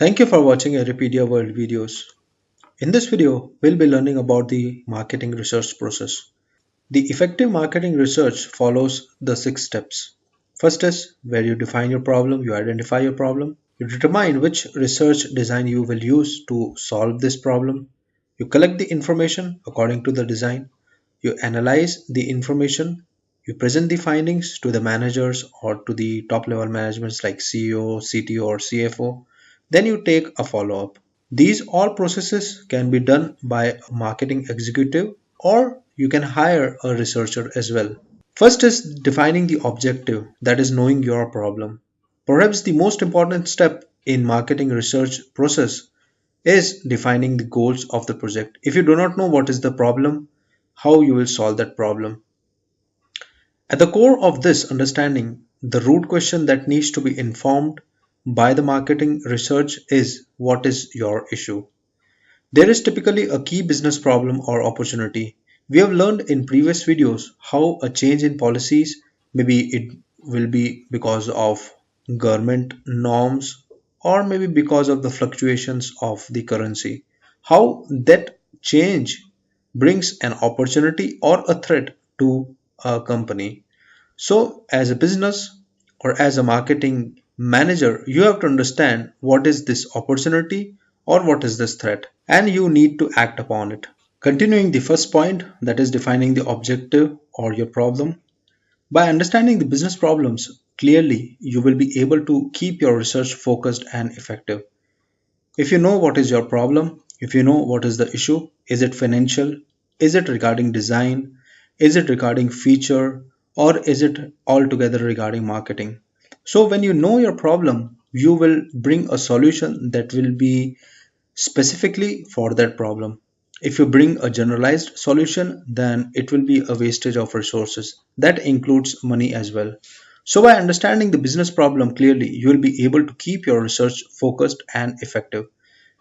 Thank you for watching Aripedia World videos. In this video, we'll be learning about the marketing research process. The effective marketing research follows the 6 steps. First is where you define your problem, you identify your problem, you determine which research design you will use to solve this problem, you collect the information according to the design, you analyze the information, you present the findings to the managers or to the top level managements like CEO, CTO, or CFO. Then you take a follow up. These all processes can be done by a marketing executive or you can hire a researcher as well. First is defining the objective, that is knowing your problem. Perhaps the most important step in marketing research process is defining the goals of the project. If you do not know what is the problem, how you will solve that problem. At the core of this understanding, the root question that needs to be informed by the marketing research is what is your issue? There is typically a key business problem or opportunity. We have learned in previous videos how a change in policies, maybe it will be because of government norms or maybe because of the fluctuations of the currency, how that change brings an opportunity or a threat to a company. So, as a business or as a marketing manager, you have to understand what is this opportunity or what is this threat, and you need to act upon it. Continuing the first point, that is defining the objective or your problem. By understanding the business problems clearly, you will be able to keep your research focused and effective. If you know what is your problem, if you know what is the issue, is it financial? Is it regarding design? Is it regarding feature? Or is it altogether regarding marketing? So, when you know your problem, you will bring a solution that will be specifically for that problem. If you bring a generalized solution, then it will be a wastage of resources. That includes money as well. So, by understanding the business problem clearly, you will be able to keep your research focused and effective.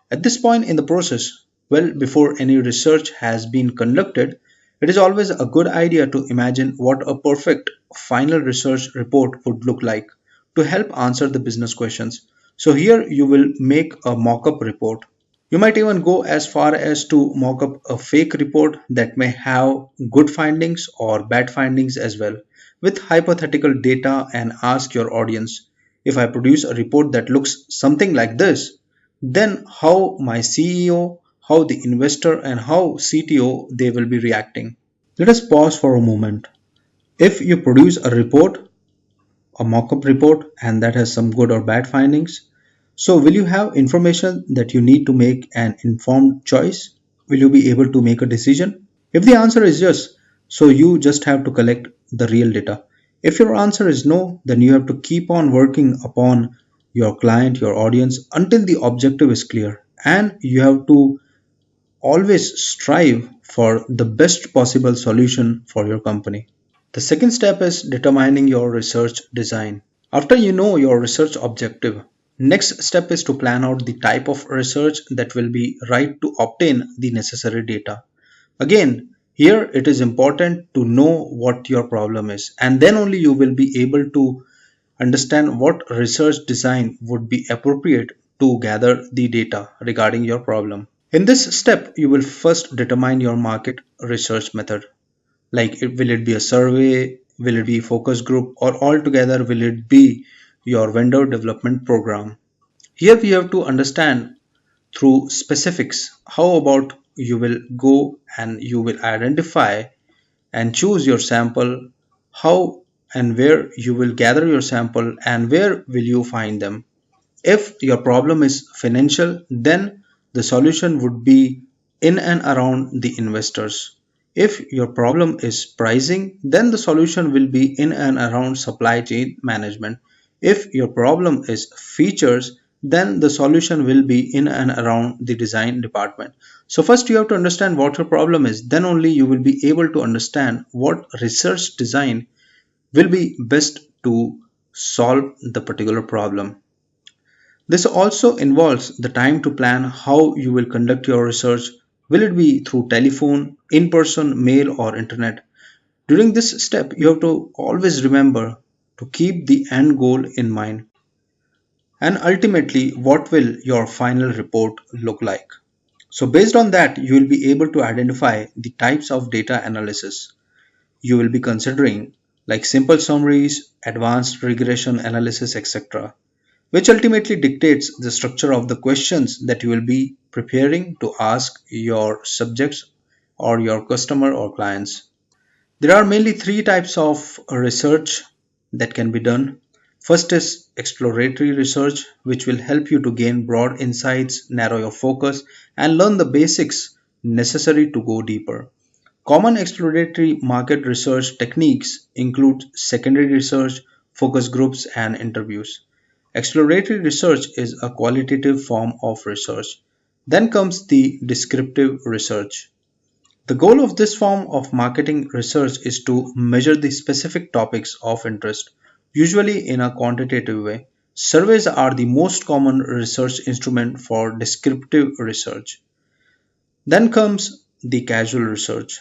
At this point in the process, well before any research has been conducted, it is always a good idea to imagine what a perfect final research report would look like to help answer the business questions. So, here you will make a mock up report. You might even go as far as to mock up a fake report that may have good findings or bad findings as well, with hypothetical data, and ask your audience, if I produce a report that looks something like this, then how my CEO, how the investor, and how CTO they will be reacting. Let us pause for a moment. If you produce a report, a mock-up report, and that has some good or bad findings, so will you have information that you need to make an informed choice? Will you be able to make a decision? If the answer is yes, so you just have to collect the real data. If your answer is no, then you have to keep on working upon your client, your audience, until the objective is clear. And you have to always strive for the best possible solution for your company. The second step is determining your research design. After you know your research objective, next step is to plan out the type of research that will be right to obtain the necessary data. Again, here it is important to know what your problem is, and then only you will be able to understand what research design would be appropriate to gather the data regarding your problem. In this step, you will first determine your market research method. Like, will it be a survey, will it be a focus group, or altogether will it be your vendor development program? Here we have to understand through specifics how about you will go and you will identify and choose your sample, how and where you will gather your sample, and where will you find them. If your problem is financial, then the solution would be in and around the investors. If your problem is pricing, then the solution will be in and around supply chain management. If your problem is features, then the solution will be in and around the design department. So, first you have to understand what your problem is, then only you will be able to understand what research design will be best to solve the particular problem. This also involves the time to plan how you will conduct your research. Will it be through telephone, in person, mail, or internet? During this step, you have to always remember to keep the end goal in mind. and ultimately what will your final report look like. So based on that, you will be able to identify the types of data analysis you will be considering, like simple summaries, advanced regression analysis, etc., which ultimately dictates the structure of the questions that you will be preparing to ask your subjects or your customer or clients. There are mainly three types of research that can be done. First is exploratory research, which will help you to gain broad insights, narrow your focus, and learn the basics necessary to go deeper. Common exploratory market research techniques include secondary research, focus groups, and interviews. Exploratory research is a qualitative form of research. Then comes the descriptive research. The goal of this form of marketing research is to measure the specific topics of interest, usually in a quantitative way. Surveys are the most common research instrument for descriptive research. Then comes the casual research.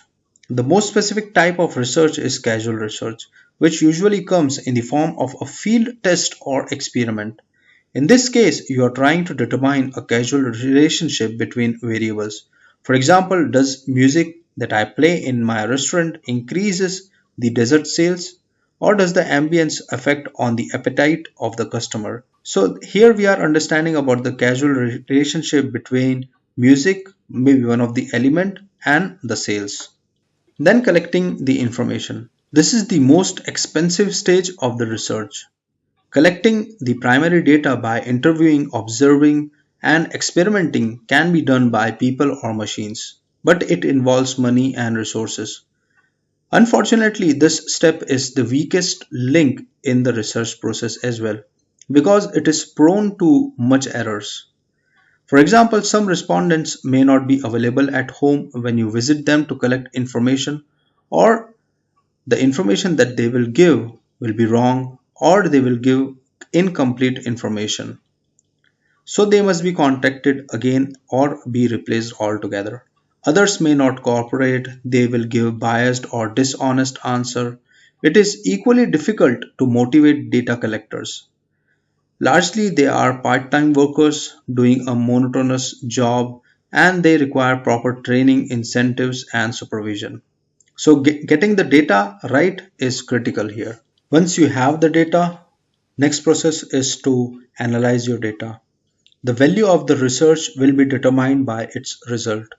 The most specific type of research is casual research, which usually comes in the form of a field test or experiment. In this case, you are trying to determine a causal relationship between variables. For example, does music that I play in my restaurant increases the dessert sales, or does the ambience affect on the appetite of the customer? So here we are understanding about the causal relationship between music, maybe one of the element, and the sales. Then collecting the information. This is the most expensive stage of the research. Collecting the primary data by interviewing, observing, and experimenting can be done by people or machines, but it involves money and resources. Unfortunately, this step is the weakest link in the research process as well, because it is prone to much errors. For example, some respondents may not be available at home when you visit them to collect information, or the information that they will be wrong, or they will give incomplete information. So they must be contacted again or be replaced altogether. Others may not cooperate, they will give biased or dishonest answer. It is equally difficult to motivate data collectors. Largely they are part-time workers doing a monotonous job, and they require proper training, incentives, and supervision. So getting the data right is critical here. Once you have the data, next process is to analyze your data. The value of the research will be determined by its result.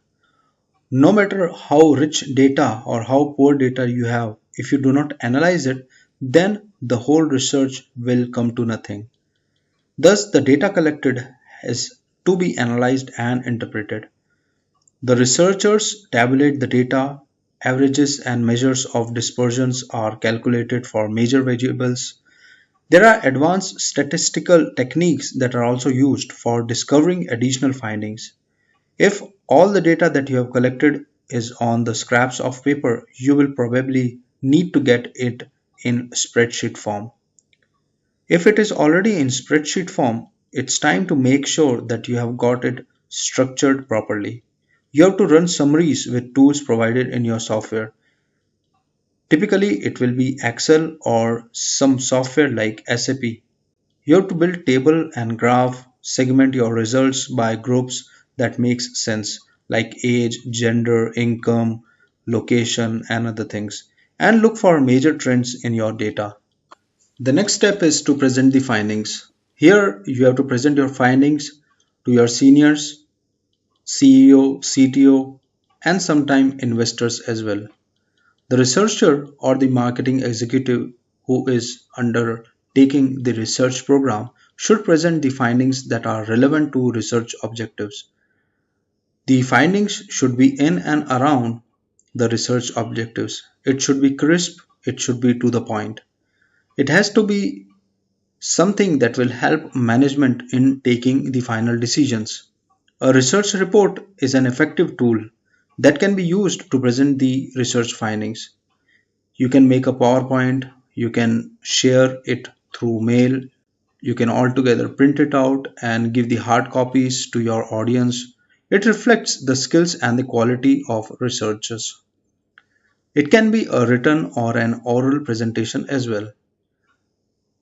No matter how rich data or how poor data you have, if you do not analyze it, then the whole research will come to nothing. Thus, the data collected is to be analyzed and interpreted. The researchers tabulate the data. Averages and measures of dispersions are calculated for major variables. There are advanced statistical techniques that are also used for discovering additional findings. If all the data that you have collected is on the scraps of paper, you will probably need to get it in spreadsheet form. If it is already in spreadsheet form, it's time to make sure that you have got it structured properly. You have to run summaries with tools provided in your software. Typically, it will be Excel or some software like SAP. You have to build table and graph, segment your results by groups that makes sense, like age, gender, income, location, and other things, and look for major trends in your data. The next step is to present the findings. Here you have to present your findings to your seniors, CEO, CTO, and sometime investors as well. The researcher or the marketing executive who is undertaking the research program should present the findings that are relevant to research objectives. The findings should be in and around the research objectives. It should be crisp, it should be to the point. It has to be something that will help management in taking the final decisions. A research report is an effective tool that can be used to present the research findings. You can make a PowerPoint, you can share it through mail, you can altogether print it out and give the hard copies to your audience. It reflects the skills and the quality of researchers. It can be a written or an oral presentation as well.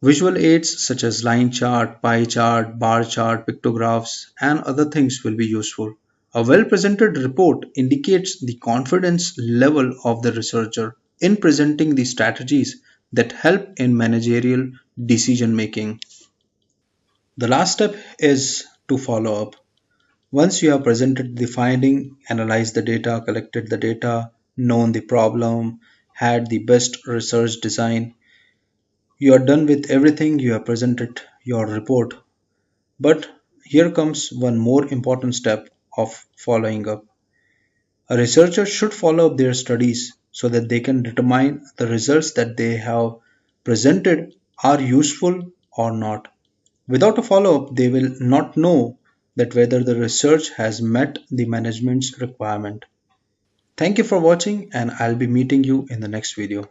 Visual aids such as line chart, pie chart, bar chart, pictographs, and other things will be useful. A well presented report indicates the confidence level of the researcher in presenting the strategies that help in managerial decision making. The last step is to follow up. Once you have presented the finding, analyzed the data, collected the data, known the problem, had the best research design, you are done with everything, you have presented your report. But here comes one more important step of following up. A researcher should follow up their studies so that they can determine the results that they have presented are useful or not. Without a follow up, they will not know that whether the research has met the management's requirement. Thank you for watching, and I'll be meeting you in the next video.